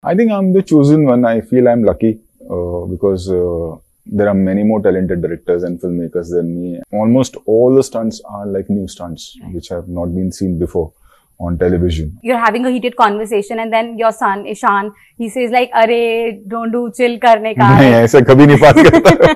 I think I'm the chosen one. I feel I'm lucky because there are many more talented directors and filmmakers than me. Almost all the stunts are like new stunts, which have not been seen before on television. You're having a heated conversation and then your son, Ishan, he says like, "Arey, don't do chill karne ka." नहीं ऐसा कभी नहीं बात करता है।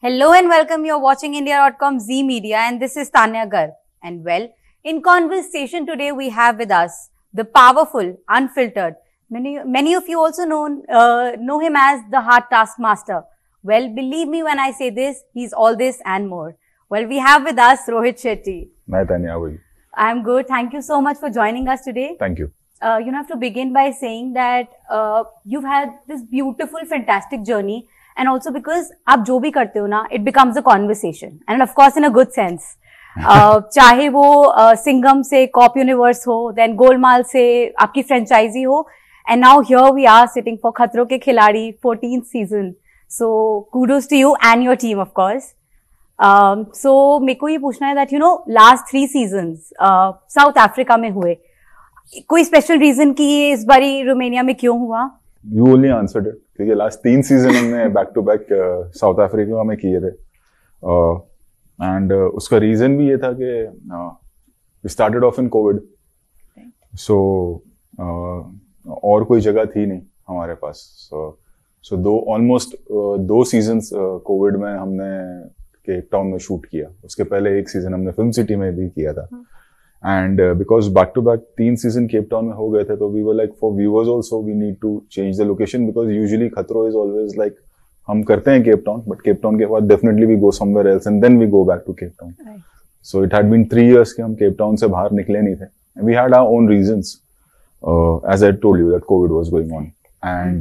Hello and welcome. You're watching India.com Zee Media and this is Tanya Garg. And well, in conversation today we have with us the powerful, unfiltered. Many of you also know him as the Heart Taskmaster. Well, believe me when I say this, he's all this and more. Well, we have with us Rohit Shetty. मैं Tanya, how are you? I'm good. Thank you so much for joining us today. Thank you. You have to begin by saying that you've had this beautiful, fantastic journey, and also because आप जो भी करते हो ना, it becomes a conversation, and of course in a good sense. चाहे वो सिंघम से cop universe हो, then गोलमाल से आपकी फ्रेंचाइजी हो, and now here we are sitting for खतरों के खिलाड़ी 14th season. So kudos to you and your team, of course. So मेरे को ये पूछना है that last 3 seasons south Africa में हुए, कोई स्पेशल रीजन कि ये इस बारी रोमानिया में क्यों हुआ? You only answered it क्योंकि लास्ट 3 सीजन हमने back to back South Africa में किए थे एंड उसका रीजन भी ये था कि we started off in Covid, so और कोई जगह थी नहीं हमारे पास, सो ऑलमोस्ट 2 सीजन्स कोविड में हमने केप टाउन में शूट किया। उसके पहले एक सीजन हमने फिल्म सिटी में भी किया था and because back to back 3 season Cape Town में हो गए थे तो we were like for viewers also we need to change the location because usually Khatron is always like हम करते हैं Cape Town but Cape Town के बाद definitely we go somewhere else and then we go back to Cape Town. So it had been 3 years कि हम Cape Town से बाहर निकले नहीं थे। We had our own reasons as I told you that COVID was going on and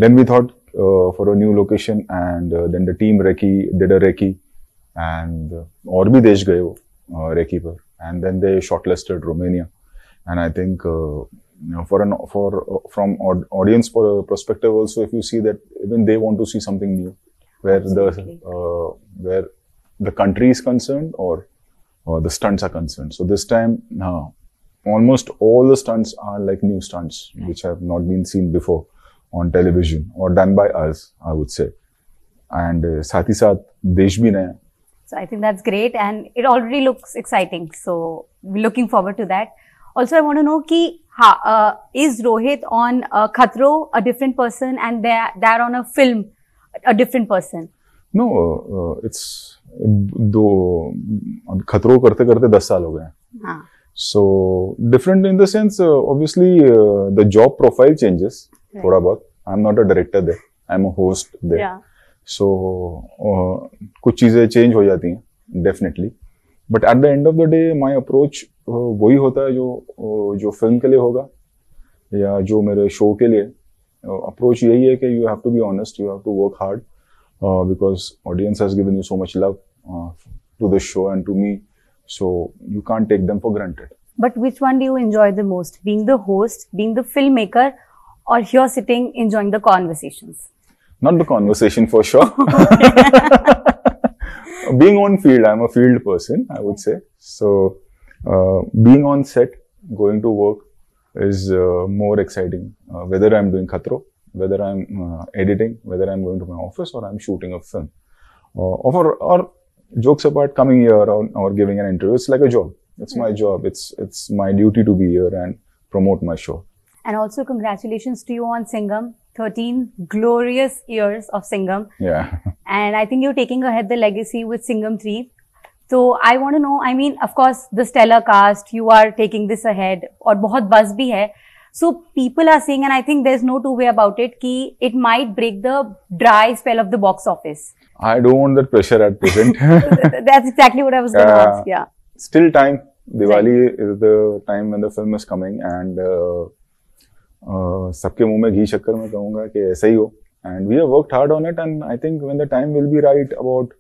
then we thought for a new location and then the team Recce did a Recce and और भी देश गए वो Recce पर and then they shortlisted Romania and I think from audience perspective also if you see that even they want to see something new where the country is concerned or the stunts are concerned. So this time almost all the stunts are like new stunts which have not been seen before on television or done by us, I would say, and साथ ही साथ देश भी नया। So I think that's great and it already looks exciting, so we're looking forward to that. Also I want to know कि is Rohit on Khatro a different person and they're on a film a different person? No, it's दो खतरो करते करते 10 साल हो गए। हाँ। So different in the sense, obviously the job profile changes. थोड़ा बहुत. I'm not a director there. I'm a host there. Yeah. So कुछ चीजें change हो जाती हैं, definitely. But at the end of the day, my approach वही होता है जो फिल्म के लिए होगा या जो मेरे शो के लिए approach यही है कि you have to be honest, you have to work hard because audience has given you so much love to the show and to me. So you can't take them for granted. But which one do you enjoy the most? Being the host, being the filmmaker, or here sitting enjoying the conversations? Not the conversation for sure. Being on field, I'm a field person, I would say. So being on set, going to work is more exciting. Whether I'm doing Khatro, whether I'm editing, whether I'm going to my office or I'm shooting a film. Or jokes apart, coming here or giving an interview, it's like a job. It's my job. It's my duty to be here and promote my show. And also congratulations to you on Singham. 13 glorious years of Singham. Yeah. And I think you're taking ahead the legacy with Singham 3. So I want to know, I mean, of course, the stellar cast, you are taking this ahead और बहुत buzz भी है. So people are saying, and I think there's no two way about it, कि it might break the dry spell of the box office. I don't want that pressure at present. That's exactly what I was going to ask. Yeah. Still time. Diwali is the time when the film is coming, and सबके मुंह में घी शक्कर मैं कहूँगा कि ऐसा ही हो. And we have worked hard on it, and I think when the time will be right about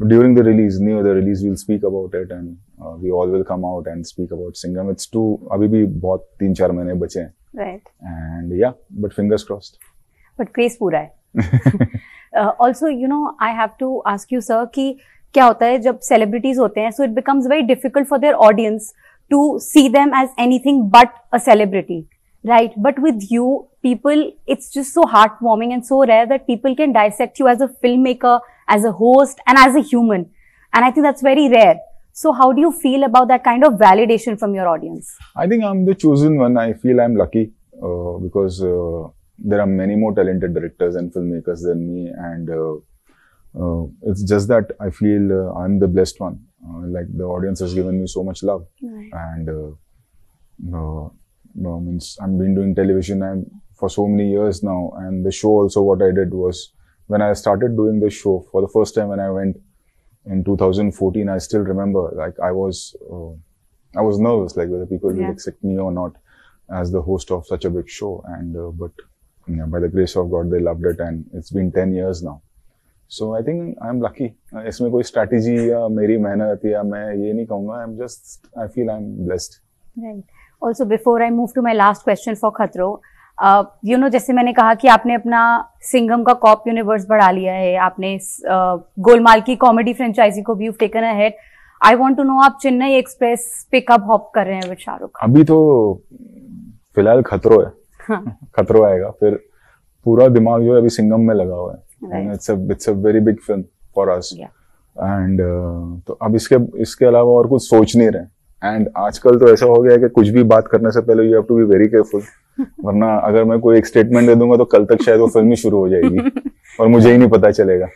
during the release, near the release, we'll speak about it, and we all will come out and speak about Singham. It's too. अभी भी बहुत 3-4 महीने बचे हैं. Right. And yeah, but fingers crossed. But craze पूरा है. Also, I have to ask you, sir, कि क्या होता है जब celebrities होते हैं, so it becomes very difficult for their audience to see them as anything but a celebrity. Right, but with you, people, it's just so heartwarming and so rare that people can dissect you as a filmmaker, as a host, and as a human. And I think that's very rare. So how do you feel about that kind of validation from your audience? I think I'm the chosen one. I feel I'm lucky because there are many more talented directors and filmmakers than me, and it's just that I feel I'm the blessed one. Like the audience has given me so much love, Right. and means I've been doing television for so many years now, and the show also. What I did was when I started doing the show for the first time when I went in 2014. I still remember, like I was nervous, like whether people will accept me or not as the host of such a big show. And but by the grace of God, they loved it, and it's been 10 years now. So I think I'm lucky. इसमें कोई strategy या मेरी मेहनत या मैं ये नहीं कहूँगा. I feel I'm blessed. Right. Also, before I move to my last question for Khatro, you know, जैसे मैंने कहा कि आपने अपना सिंघम का कॉप यूनिवर्स बढ़ा लिया है, आपने गोलमाल की कॉमेडी फ्रेंचाइजी को भी you've taken ahead. I want to know, आप चेन्नई एक्सप्रेस पे कब हॉप कर रहे हैं विद शाहरुख? अभी तो फिलहाल खतरो है. खतरो आएगा, फिर पूरा दिमाग जो है अभी सिंघम में लगा हुआ है. It's a very big film for us. And तो अब इसके अलावा और कुछ सोच नहीं रहे. एंड आजकल तो ऐसा हो गया है कि कुछ भी बात करने से पहले you have to be very careful, वरना अगर मैं कोई एक स्टेटमेंट दे दूंगा तो कल तक शायद वो फिल्म ही शुरू हो जाएगी और मुझे ही नहीं पता चलेगा.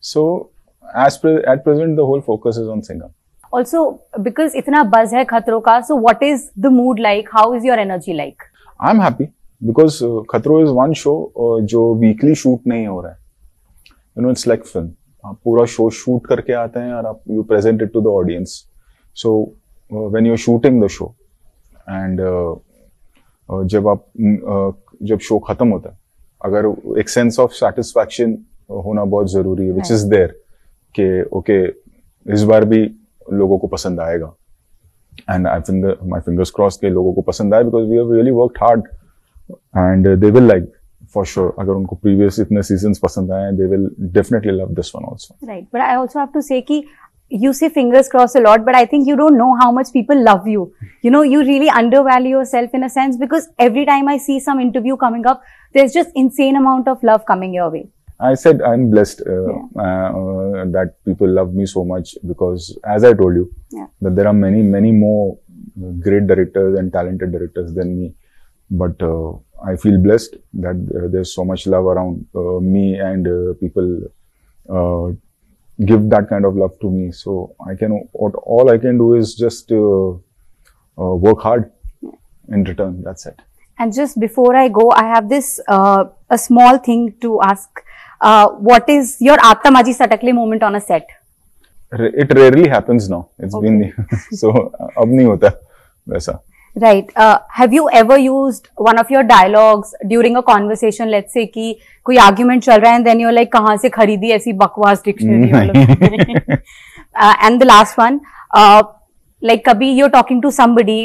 So at present the whole focus is on Singham. Also because इतना बज है खतरों का, so what is the mood like, how is your energy like? I am happy because खतरो इज वन शो जो वीकली शूट नहीं हो रहा है. You know, it's like film. आप पूरा शो शूट करके आते हैं और आप you present it to the audience. So when you're shooting the show and जब शो खत्म होता है, अगर एक सेंस ऑफ सेटिस्फैक्शन होना बहुत जरूरी है, विच इज देयर कि ओके इस बार भी लोगों को पसंद आएगा. And I think my fingers crossed के लोगों को पसंद आए because we have really worked hard and they will like for sure. अगर उनको previous इतने seasons पसंद आए, they will definitely love this one also. Right, but I also have to say कि you say fingers crossed a lot, but I think you don't know how much people love you. You know, you really undervalue yourself in a sense, because every time I see some interview coming up, there's just insane amount of love coming your way. I said I'm blessed that people love me so much because, as I told you, that there are many more great directors and talented directors than me. But I feel blessed that there's so much love around me, and people give that kind of love to me. So all I can do is just work hard in return. That's it. And just before I go, I have this a small thing to ask. What is your Aapta Maaji Satakle moment on a set? It rarely happens now. It's been so ab nahi hota waisa. Right. Have you ever used one of your dialogues during a conversation? Let's say कि कोई argument चल रहा है and then you're like, कहाँ से खरीदी ऐसी बकवास dictionary? And the last one, like कभी you're talking to somebody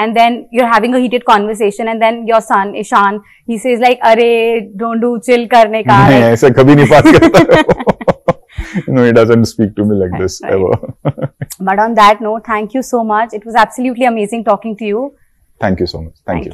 and then you're having a heated conversation and then your son Ishan, he says like, अरे don't do chill करने का. नहीं, ऐसा कभी नहीं बात करता. No, he doesn't speak to me like this ever. But on that note, thank you so much. It was absolutely amazing talking to you. Thank you so much. Thank you.